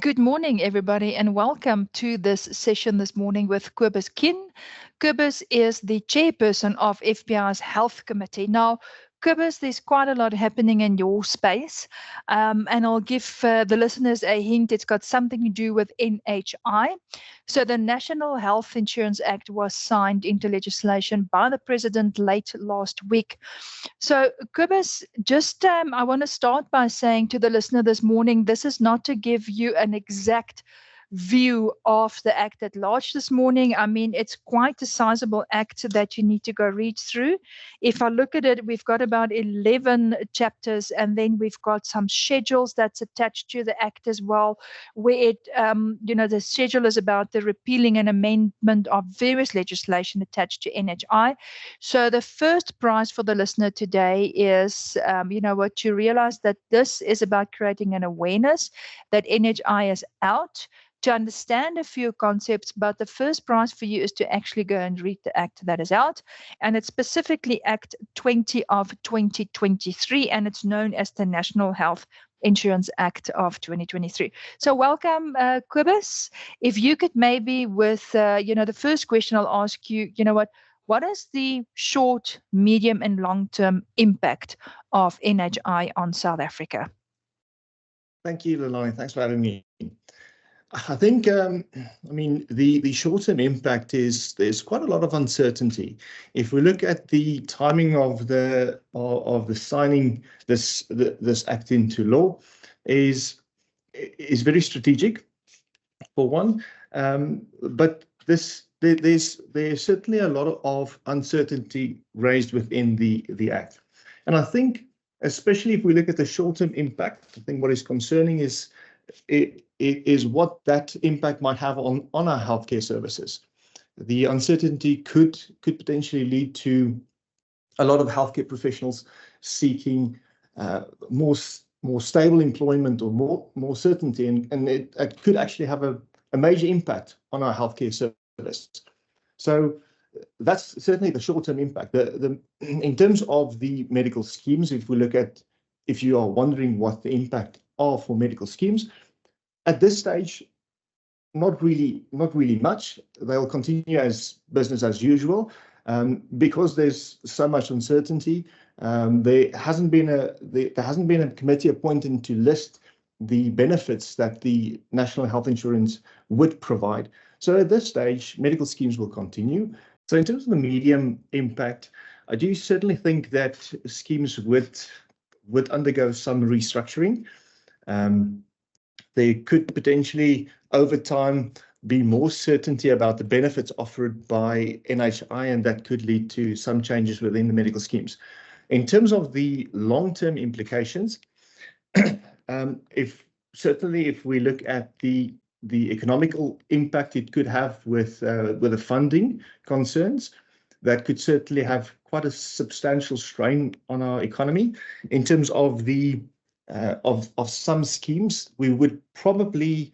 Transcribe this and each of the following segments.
Good morning, everybody, and welcome to this session this morning with Kobus Khun. Kobus is the chairperson of FPI's Health Committee. Now, Kobus, there's quite a lot happening in your space, and I'll give the listeners a hint. It's got something to do with NHI. So the National Health Insurance Act was signed into legislation by the President late last week. So, Kobus, just I want to start by saying to the listener this morning, this is not to give you an exact view of the act at large this morning. I mean, it's quite a sizable act that you need to go read through. If I look at it, we've got about 11 chapters, and then we've got some schedules that's attached to the act as well, where it, the schedule is about the repealing and amendment of various legislation attached to NHI. So the first prize for the listener today is, to realize that this is about creating an awareness that NHI is out, to understand a few concepts, but the first prize for you is to actually go and read the act that is out. And it's specifically Act 20 of 2023, and it's known as the National Health Insurance Act of 2023. So welcome, Kobus. If you could maybe with, the first question I'll ask you, what is the short, medium, and long-term impact of NHI on South Africa? Thank you, Lelane. Thanks for having me. I think, the short-term impact is there's quite a lot of uncertainty. If we look at the timing of the signing this act into law, is very strategic, for one. But there's certainly a lot of uncertainty raised within the act, and I think, especially if we look at the short-term impact, I think what is concerning is what that impact might have on our healthcare services. The uncertainty could potentially lead to a lot of healthcare professionals seeking more stable employment or more certainty, and it could actually have a major impact on our healthcare service. So that's certainly the short-term impact. In terms of the medical schemes, if you are wondering what the impact are for medical schemes, at this stage, not really much. They'll continue as business as usual, because there's so much uncertainty. There hasn't been a committee appointed to list the benefits that the National Health Insurance would provide. So at this stage, medical schemes will continue. So in terms of the medium impact, I do certainly think that schemes would undergo some restructuring. There could potentially, over time, be more certainty about the benefits offered by NHI, and that could lead to some changes within the medical schemes. In terms of the long-term implications, if we look at the economical impact it could have with the funding concerns, that could certainly have quite a substantial strain on our economy. In terms of of some schemes, we would probably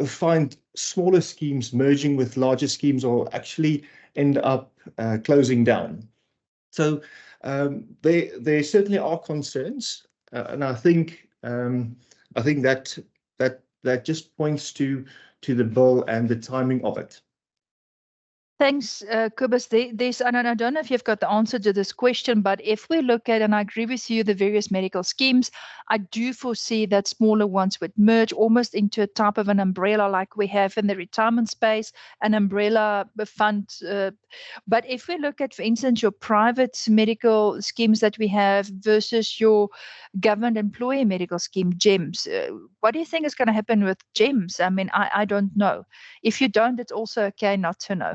find smaller schemes merging with larger schemes, or actually end up closing down. So there certainly are concerns, and I think that just points to the bill and the timing of it. Thanks, Kobus. And I don't know if you've got the answer to this question, but if we look at, and I agree with you, the various medical schemes, I do foresee that smaller ones would merge almost into a type of an umbrella like we have in the retirement space, an umbrella fund. But if we look at, for instance, your private medical schemes that we have versus your government employee medical scheme, GEMS, what do you think is going to happen with GEMS? I mean, I don't know. If you don't, it's also okay not to know.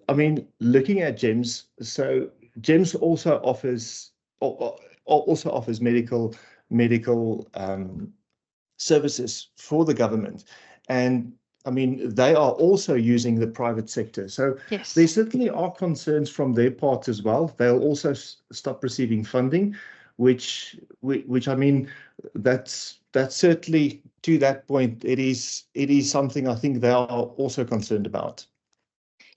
I mean, looking at GEMS, so GEMS also offers medical services for the government, and I mean they are also using the private sector. So yes, there certainly are concerns from their part as well. They'll also stop receiving funding, which I mean that's certainly, to that point, it is something I think they are also concerned about.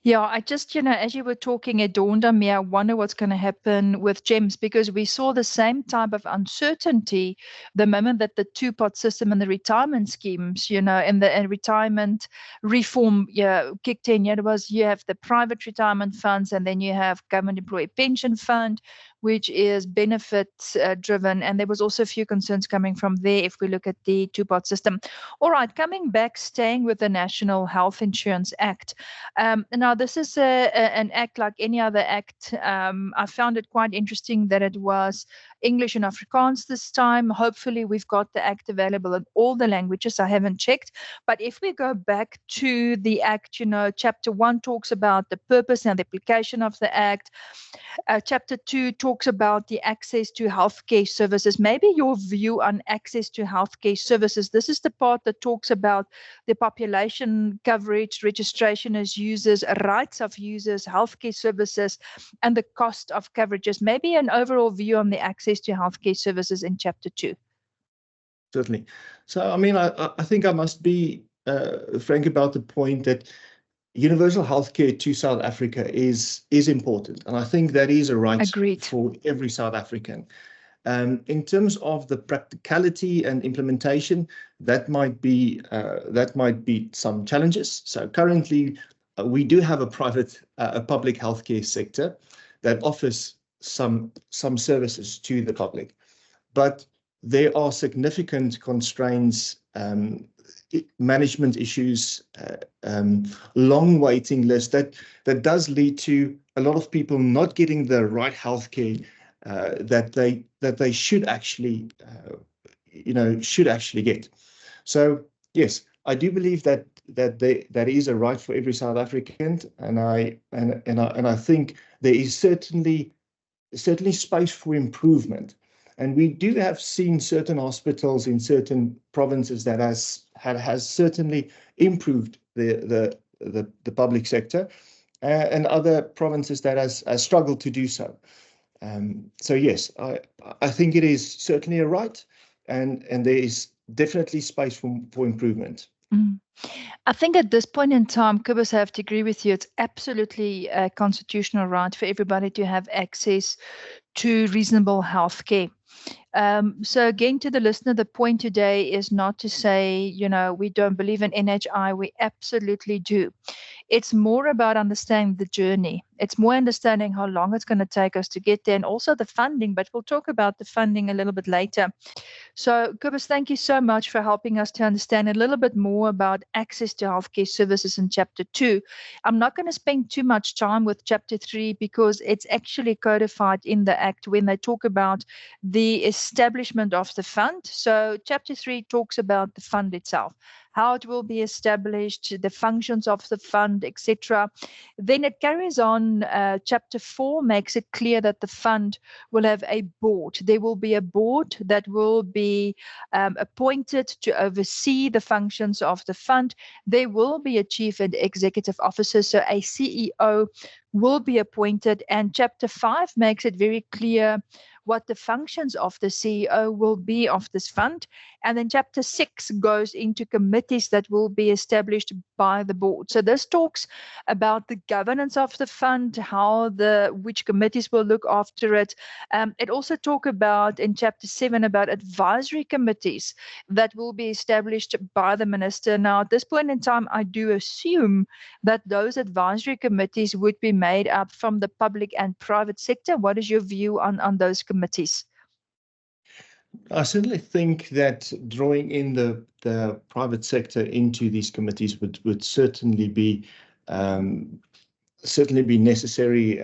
Yeah, I just, as you were talking, it dawned on me. I wonder what's going to happen with GEMS, because we saw the same type of uncertainty the moment that the two-part system and the retirement schemes, and the retirement reform kicked in. It was, you have the private retirement funds, and then you have government employee pension fund, which is benefits driven. And there was also a few concerns coming from there if we look at the two-part system. All right, coming back, staying with the National Health Insurance Act. Now, this is an act like any other act. I found it quite interesting that it was English and Afrikaans this time. Hopefully, we've got the act available in all the languages. I haven't checked. But if we go back to the act, Chapter 1 talks about the purpose and the application of the act. Chapter 2 talks about the access to healthcare services. Maybe your view on access to healthcare services. This is the part that talks about the population coverage, registration as users, rights of users, healthcare services, and the cost of coverages. Maybe an overall view on the access to healthcare services in Chapter 2. Certainly. So, I mean, I think I must be frank about the point that universal healthcare to South Africa is important, and I think that is a right Agreed. for every South African. In terms of the practicality and implementation, that might be some challenges. So currently, we do have a public healthcare sector that offers some services to the public, but there are significant constraints, management issues, long waiting lists that does lead to a lot of people not getting the right healthcare that they should actually get. So yes, I do believe that is a right for every South African, and I think there is certainly space for improvement. And we do have seen certain hospitals in certain provinces that has certainly improved the public sector, and other provinces that has struggled to do so. So yes, I think it is certainly a right, and there is definitely space for improvement. I think at this point in time, Kobus, I have to agree with you. It's absolutely a constitutional right for everybody to have access to reasonable health care. So again, to the listener, the point today is not to say, we don't believe in NHI. We absolutely do. It's more about understanding the journey. It's more understanding how long it's going to take us to get there, and also the funding. But we'll talk about the funding a little bit later. So, Kobus, thank you so much for helping us to understand a little bit more about access to healthcare services in Chapter 2. I'm not going to spend too much time with Chapter 3 because it's actually codified in the Act when they talk about the establishment of the fund. So, Chapter 3 talks about the fund itself, how it will be established, the functions of the fund, etc. Then it carries on. Chapter 4 makes it clear that the fund will have a board. There will be a board that will be appointed to oversee the functions of the fund. There will be a chief and executive officer, so a CEO will be appointed. And Chapter 5 makes it very clear what the functions of the CEO will be of this fund. And then Chapter 6 goes into committees that will be established by the board. So this talks about the governance of the fund, which committees will look after it. It also talks about in Chapter 7 about advisory committees that will be established by the minister. Now, at this point in time, I do assume that those advisory committees would be made up from the public and private sector. What is your view on those committees? I certainly think that drawing in the private sector into these committees would certainly be necessary.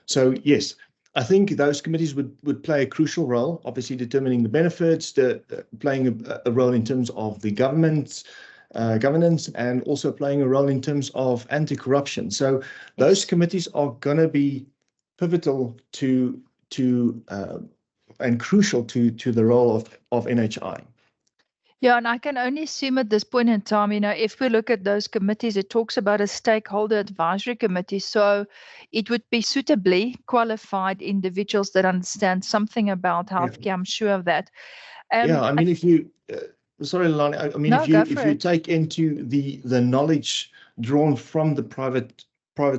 So yes, I think those committees would play a crucial role, obviously determining the benefits, playing a role in terms of the governance, and also playing a role in terms of anti-corruption. So those committees are going to be pivotal to and crucial to the role of NHI. Yeah, and I can only assume at this point in time, if we look at those committees, it talks about a stakeholder advisory committee. So it would be suitably qualified individuals that understand something about healthcare. Yeah. I'm sure of that. I mean, if you, sorry, Lelane, I mean, if you take into the knowledge drawn from the private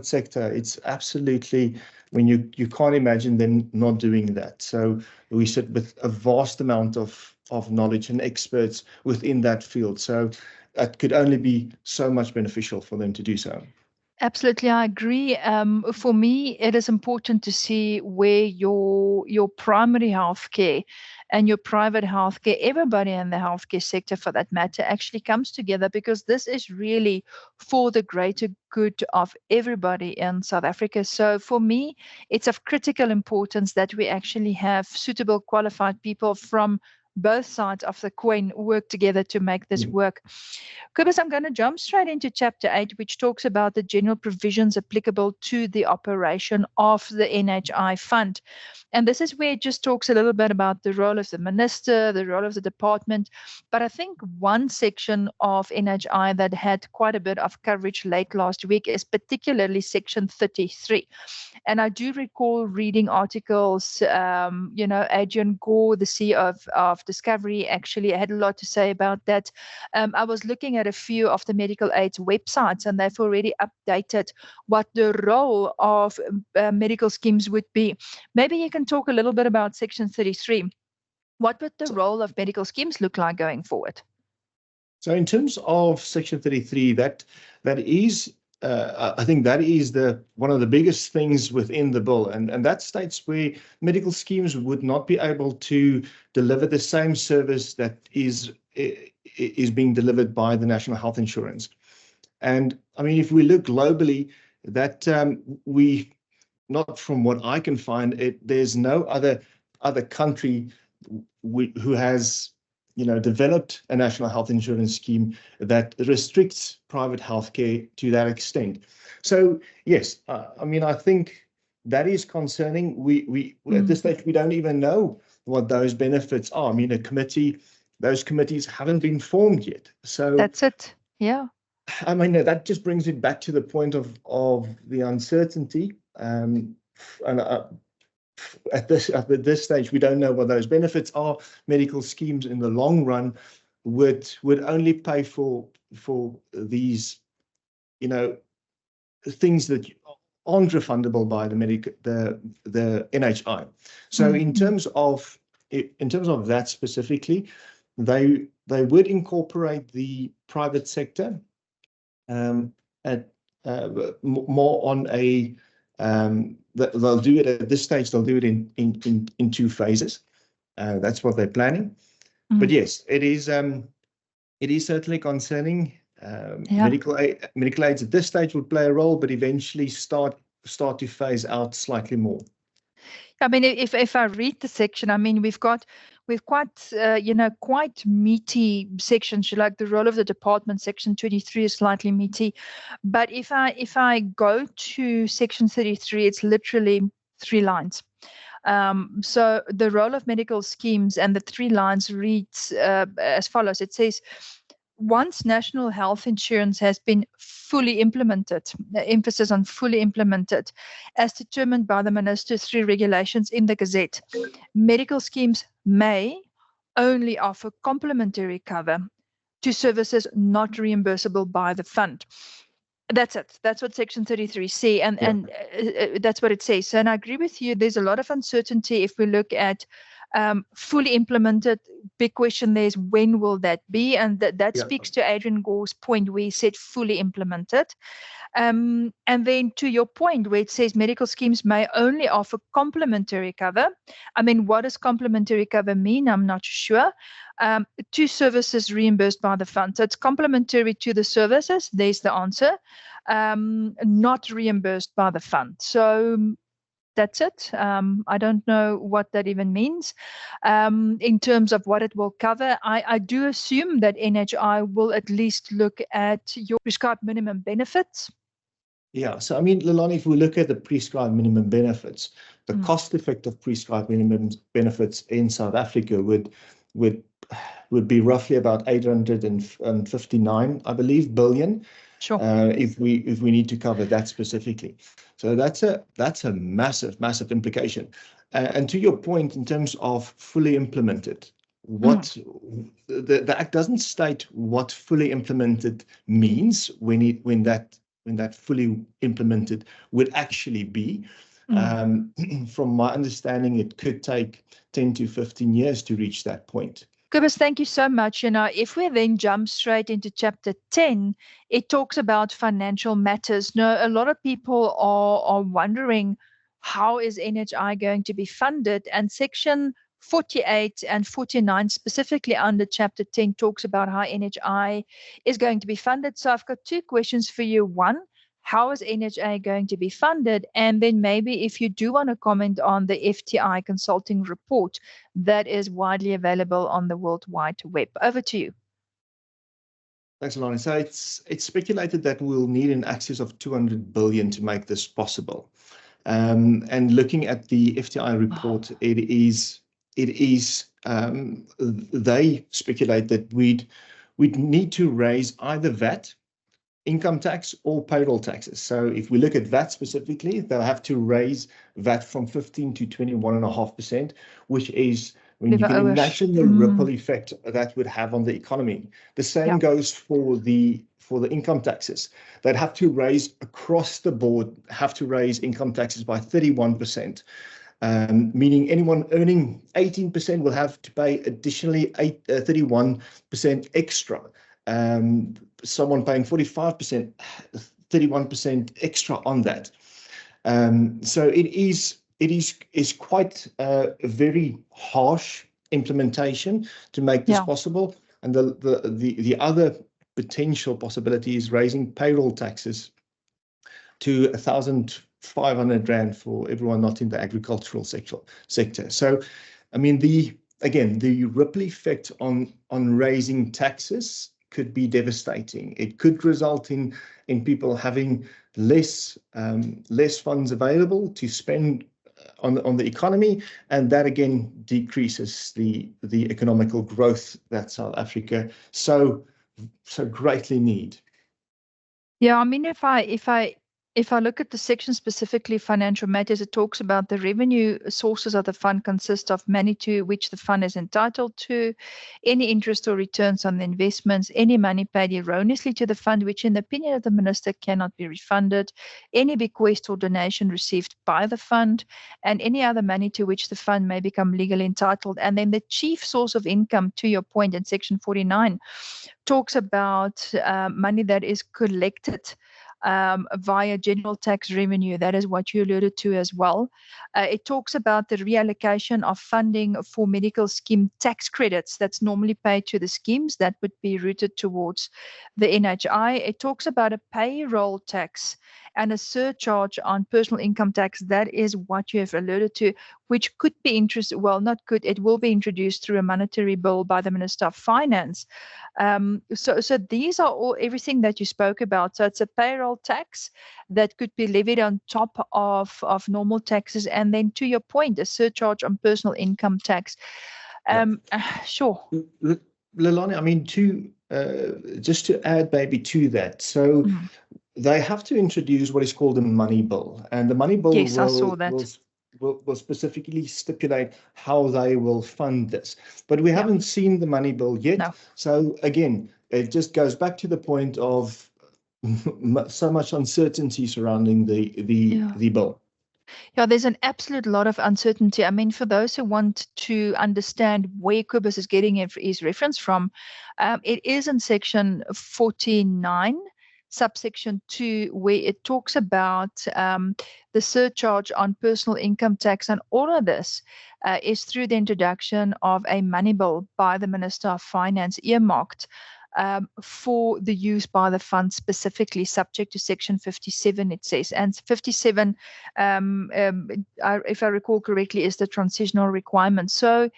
sector. It's absolutely, I mean, you can't imagine them not doing that. So we sit with a vast amount of knowledge and experts within that field. So it could only be so much beneficial for them to do so. Absolutely, I agree. For me, it is important to see where your primary healthcare and your private healthcare, everybody in the healthcare sector for that matter, actually comes together, because this is really for the greater good of everybody in South Africa. So for me, it's of critical importance that we actually have suitable, qualified people from both sides of the coin work together to make this work. Kobus, I'm going to jump straight into Chapter 8, which talks about the general provisions applicable to the operation of the NHI fund. And this is where it just talks a little bit about the role of the minister, the role of the department. But I think one section of NHI that had quite a bit of coverage late last week is particularly Section 33. And I do recall reading articles, Adrian Gore, the CEO of Discovery, actually had a lot to say about that. I was looking at a few of the medical aids websites, and they've already updated what the role of medical schemes would be. Maybe you can talk a little bit about Section 33. What would the role of medical schemes look like going forward? So in terms of Section 33, that is, I think that is one of the biggest things within the bill, and that states where medical schemes would not be able to deliver the same service that is being delivered by the National Health Insurance. And I mean, if we look globally, that not from what I can find, there's no other country who has developed a national health insurance scheme that restricts private healthcare to that extent. So yes, I mean, I think that is concerning. We at this stage, we don't even know what those benefits are. I mean, those committees haven't been formed yet. So that's it. Yeah. I mean, that just brings it back to the point of the uncertainty. And at this stage, we don't know what those benefits are. Medical schemes in the long run would only pay for these, things that aren't refundable by the NHI. So in terms of that specifically, they would incorporate the private sector at more on a they'll do it at this stage. They'll do it in two phases. That's what they're planning. But yes, it is certainly concerning. Medical aids at this stage would play a role, but eventually start to phase out slightly more. I mean, if I read the section, I mean, we've quite meaty sections. Like the role of the department, Section 23 is slightly meaty, but if I go to Section 33, it's literally 3 lines. So the role of medical schemes, and the 3 lines reads as follows. It says, once national health insurance has been fully implemented, the emphasis on fully implemented, as determined by the minister through regulations in the Gazette, medical schemes may only offer complementary cover to services not reimbursable by the fund. That's it. That's what Section 33 says, and that's what it says. So, and I agree with you. There's a lot of uncertainty if we look at fully implemented. Big question there is, when will that be? And that speaks to Adrian Gore's point where he said fully implemented. And then to your point where it says medical schemes may only offer complementary cover. I mean, what does complementary cover mean? I'm not sure. To services reimbursed by the fund. So it's complementary to the services. There's the answer. Not reimbursed by the fund. So that's it. I don't know what that even means in terms of what it will cover. I do assume that NHI will at least look at your prescribed minimum benefits. Yeah, so I mean, Lelane, if we look at the prescribed minimum benefits, the cost-effective prescribed minimum benefits in South Africa would be roughly about 859, I believe, billion. Sure. If we need to cover that specifically. So that's a massive implication. And to your point, in terms of fully implemented, what the Act doesn't state what fully implemented means when that fully implemented would actually be. From my understanding, it could take 10 to 15 years to reach that point. Kobus, thank you so much. If we then jump straight into chapter 10, it talks about financial matters. Now, a lot of people are wondering, how is NHI going to be funded? And section 48 and 49, specifically under chapter 10, talks about how NHI is going to be funded. So I've got two questions for you. One, how is NHI going to be funded? And then maybe if you do want to comment on the FTI consulting report that is widely available on the World Wide Web. Over to you. Thanks, Lelane. So it's speculated that we'll need an excess of 200 billion to make this possible. And looking at the FTI report, they speculate that we'd need to raise either VAT, income tax, or payroll taxes. So if we look at VAT specifically, they'll have to raise VAT from 15 to 21.5%, which is, when you can imagine the ripple effect that would have on the economy. The same goes for the income taxes. They'd have to raise across the board, income taxes by 31%. Meaning anyone earning 18% will have to pay additionally 31% extra. Someone paying 45%, 31% extra on that. So it is quite a very harsh implementation to make this possible. And the other potential possibility is raising payroll taxes to 1,500 rand for everyone not in the agricultural sector. So, I mean, the ripple effect on raising taxes could be devastating. It could result in people having less funds available to spend on the economy, and that again decreases the economical growth that South Africa so greatly need. Yeah, I mean, if I look at the section specifically financial matters, it talks about the revenue sources of the fund consist of money to which the fund is entitled to, any interest or returns on the investments, any money paid erroneously to the fund, which in the opinion of the minister cannot be refunded, any bequest or donation received by the fund, and any other money to which the fund may become legally entitled. And then the chief source of income, to your point in section 49, talks about money that is collected via general tax revenue. That is what you alluded to as well. It talks about the reallocation of funding for medical scheme tax credits that's normally paid to the schemes that would be routed towards the NHI. It talks about a payroll tax and a surcharge on personal income tax. That is what you have alluded to, which could be it will be introduced through a monetary bill by the Minister of Finance. So these are everything that you spoke about. So it's a payroll tax that could be levied on top of normal taxes, and then to your point, a surcharge on personal income tax. Sure. Lelane, I mean, just to add maybe to that, so they have to introduce what is called a money bill, and the money bill I saw that. Will specifically stipulate how they will fund this. But we haven't seen the money bill yet. No. So again, it just goes back to the point of so much uncertainty surrounding the bill. Yeah, there's an absolute lot of uncertainty. I mean, for those who want to understand where Kobus is getting his reference from, it is in section 49. Subsection 2, where it talks about the surcharge on personal income tax, and all of this is through the introduction of a money bill by the Minister of Finance, earmarked for the use by the fund, specifically subject to section 57, it says. And 57, if I recall correctly, is the transitional requirement. So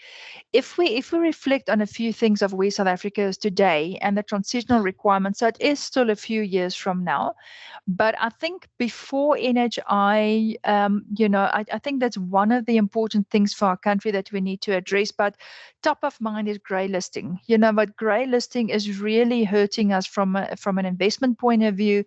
if we reflect on a few things of where South Africa is today and the transitional requirements, so it is still a few years from now. But I think before NHI, I think that's one of the important things for our country that we need to address. But top of mind is grey listing. But grey listing is really hurting us from an investment point of view.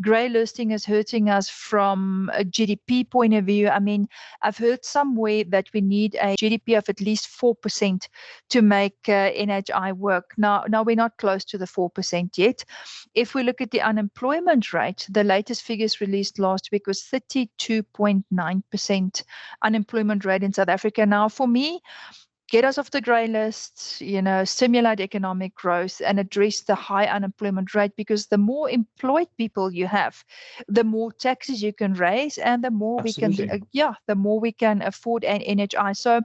Grey listing is hurting us from a GDP point of view. I mean, I've heard somewhere that we need a GDP of at least 4% to make NHI work. Now we're not close to the 4% yet. If we look at the unemployment rate, the latest figures released last week was 32.9% unemployment rate in South Africa. Now, for me, get us off the grey list, stimulate economic growth and address the high unemployment rate, because the more employed people you have, the more taxes you can raise and the more Absolutely. the more we can afford an NHI. So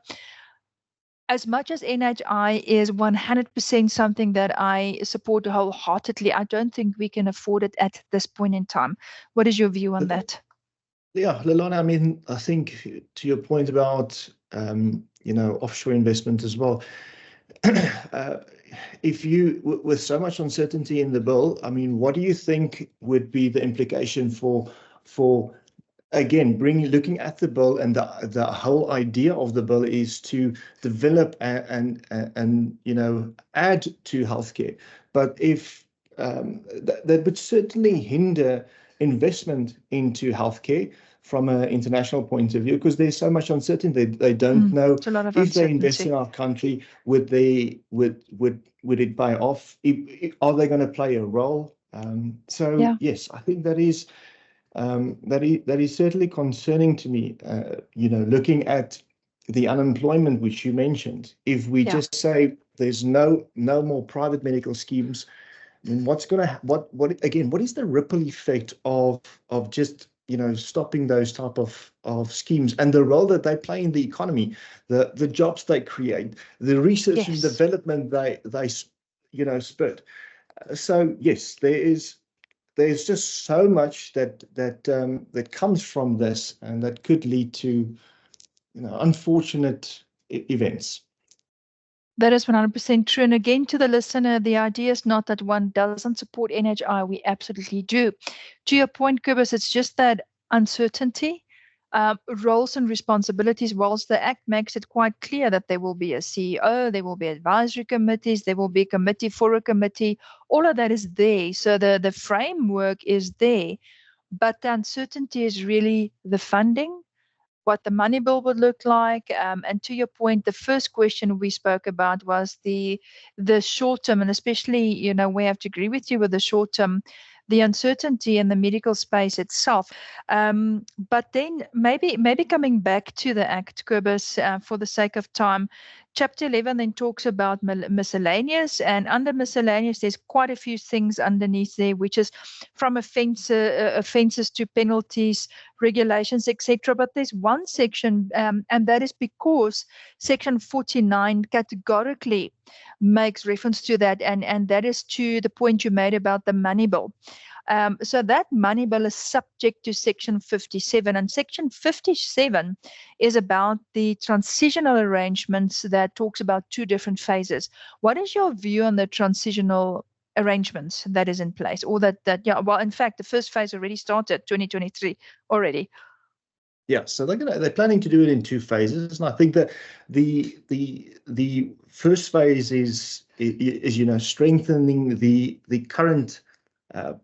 as much as NHI is 100% something that I support wholeheartedly, I don't think we can afford it at this point in time. What is your view on that? Yeah, Lelane, I mean, I think to your point about, offshore investment as well, if with so much uncertainty in the bill, I mean, what do you think would be the implication for again, looking at the bill, and the whole idea of the bill is to develop and add to healthcare. But if that would certainly hinder investment into healthcare from an international point of view, because there's so much uncertainty. They don't know if they invest in our country, would it pay off? Are they going to play a role? Yes, I think that is certainly concerning to me. Looking at the unemployment which you mentioned, if we just say there's no more private medical schemes, then what is the ripple effect of just stopping those type of schemes, and the role that they play in the economy, the jobs they create, the research and development they spurt. So yes, there's just so much that comes from this, and that could lead to unfortunate events. That is 100% true. And again, to the listener, the idea is not that one doesn't support NHI. We absolutely do. To your point, Kobus, it's just that uncertainty, roles and responsibilities. Whilst the Act makes it quite clear that there will be a CEO, there will be advisory committees, there will be a committee for a committee. All of that is there. So the framework is there. But the uncertainty is really the funding, what the money bill would look like. And to your point, the first question we spoke about was the short term, and especially, we have to agree with you with the short term, the uncertainty in the medical space itself. But then maybe coming back to the Act, Kobus, for the sake of time, Chapter 11 then talks about miscellaneous, and under miscellaneous, there's quite a few things underneath there, which is from offences to penalties, regulations, etc. But there's one section, and that is because Section 49 categorically makes reference to that, and that is to the point you made about the money bill. So that money bill is subject to Section 57, and Section 57 is about the transitional arrangements that talks about two different phases. What is your view on the transitional arrangements that is in place, or well, in fact, the first phase already started 2023 already? Yeah, so they're planning to do it in two phases, and I think that the first phase is strengthening the current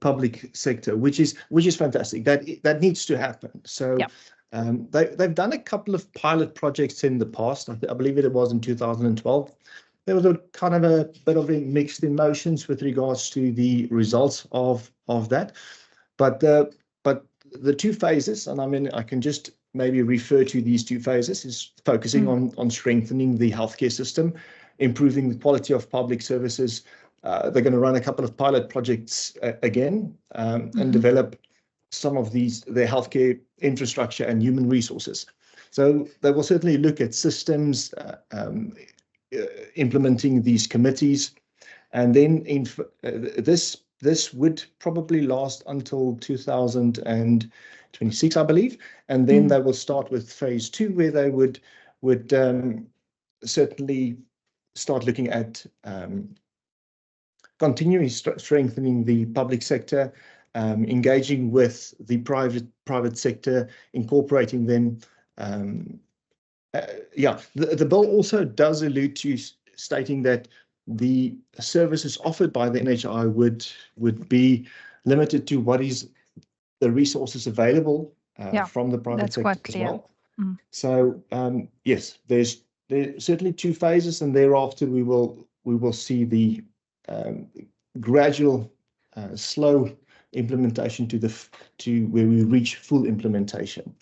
public sector, which is fantastic. That needs to happen. So they've done a couple of pilot projects in the past. I believe it was in 2012. There was a kind of a bit of mixed emotions with regards to the results of that. But the two phases, and I mean, I can just maybe refer to these two phases, is focusing on strengthening the healthcare system, improving the quality of public services. They're going to run a couple of pilot projects again, and develop some of their healthcare infrastructure and human resources. So they will certainly look at systems, implementing these committees, and then this would probably last until 2026, I believe, and then they will start with phase 2, where they would certainly start looking at continuing strengthening the public sector, engaging with the private sector, incorporating them. The bill also does allude to stating that the services offered by the NHI would be limited to what is the resources available from the private sector as well. So yes, there's certainly 2 phases, and thereafter we will see the gradual, slow implementation to where we reach full implementation.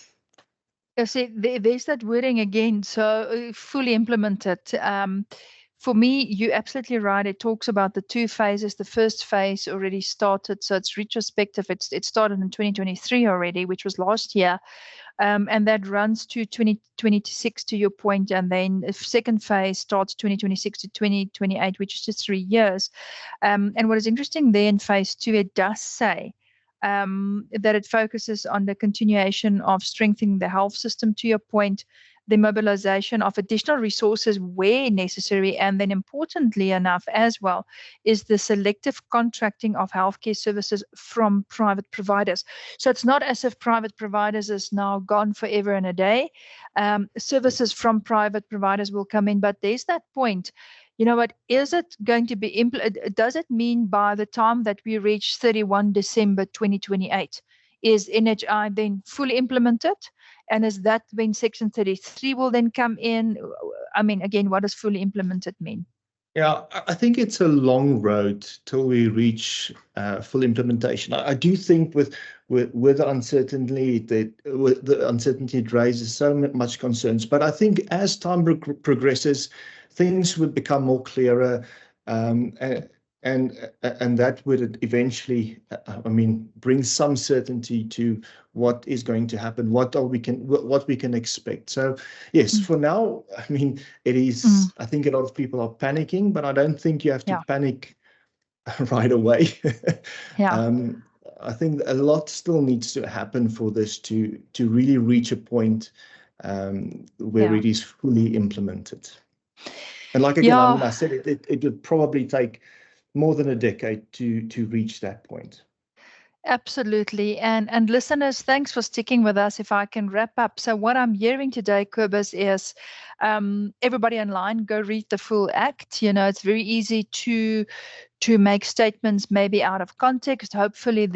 See, there's that wording again. So fully implemented. For me, you're absolutely right. It talks about the 2 phases. The first phase already started, so it's retrospective. It started in 2023 already, which was last year. And that runs to 2026 to your point, and then the second phase starts 2026 to 2028, which is just 3 years. And what is interesting there in phase 2, it does say that it focuses on the continuation of strengthening the health system, to your point, the mobilization of additional resources where necessary, and then importantly enough as well, is the selective contracting of healthcare services from private providers. So it's not as if private providers is now gone forever and a day. Services from private providers will come in, but there's that point. You know what, is it going to be, does it mean by the time that we reach 31 December 2028, is NHI then fully implemented? And is that when Section 33 will then come in? I mean, again, what does fully implemented mean? Yeah, I think it's a long road till we reach full implementation. I do think with the uncertainty it raises so much concerns. But I think as time progresses, things would become more clearer, and that would eventually, bring some certainty to what is going to happen, what we can expect. So yes, for now, it is. I think a lot of people are panicking, but I don't think you have to panic right away. I think a lot still needs to happen for this to really reach a point where it is fully implemented. And like again, I said, it would probably take more than a decade to reach that point. Absolutely. And listeners, thanks for sticking with us. If I can wrap up. So what I'm hearing today, Kobus, is everybody online, go read the full act. You know, it's very easy to make statements maybe out of context. Hopefully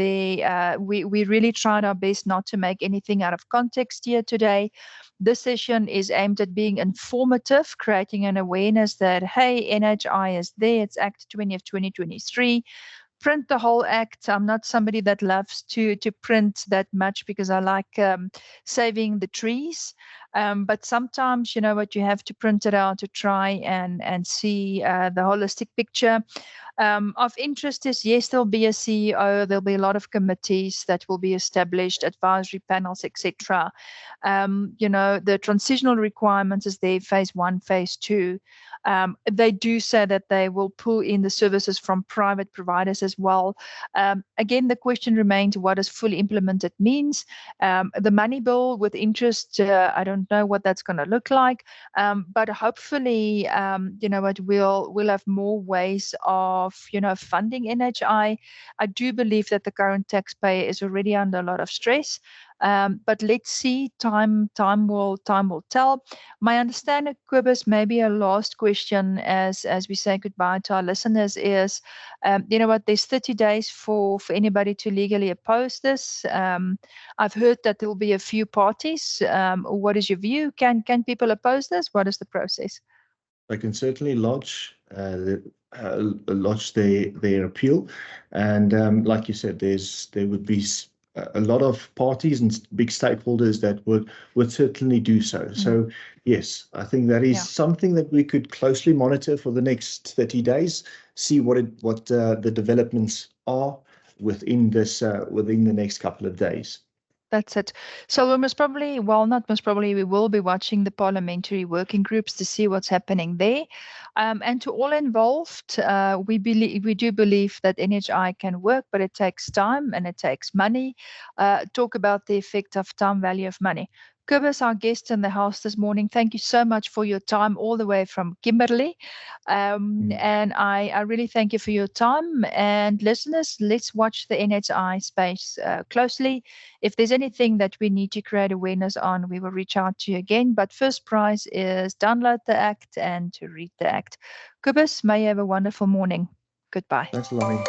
we really tried our best not to make anything out of context here today. This session is aimed at being informative, creating an awareness that, hey, NHI is there. It's Act 20 of 2023. Print the whole act. I'm not somebody that loves to print that much because I like saving the trees. But sometimes, you know what, you have to print it out to try and see the holistic picture. Of interest is, yes, there'll be a CEO, there'll be a lot of committees that will be established, advisory panels, etc. You know, the transitional requirements is there, phase 1, phase 2. They do say that they will pull in the services from private providers as well. Again, the question remains, what does fully implemented means? The money bill with interest, I don't know what that's going to look like, but hopefully, you know what, we'll have more ways of, you know, funding NHI. I do believe that the current taxpayer is already under a lot of stress. But let's see, time will tell. My understanding, Kobus, maybe a last question as we say goodbye to our listeners is, you know what, there's 30 days for anybody to legally oppose this. I've heard that there will be a few parties. What is your view? Can people oppose this? What is the process? They can certainly lodge their appeal, and like you said, there would be a lot of parties and big stakeholders that would certainly do so. So yes, I think that is something that we could closely monitor for the next 30 days, see what the developments are within the next couple of days. That's it. So we we will be watching the parliamentary working groups to see what's happening there. And to all involved, we do believe that NHI can work, but it takes time and it takes money. Talk about the effect of time value of money. Kobus, our guest in the house this morning, thank you so much for your time all the way from Kimberley. And I really thank you for your time. And listeners, let's watch the NHI space closely. If there's anything that we need to create awareness on, we will reach out to you again. But first prize is download the Act and to read the Act. Kobus, may you have a wonderful morning. Goodbye. Thanks, Lelane.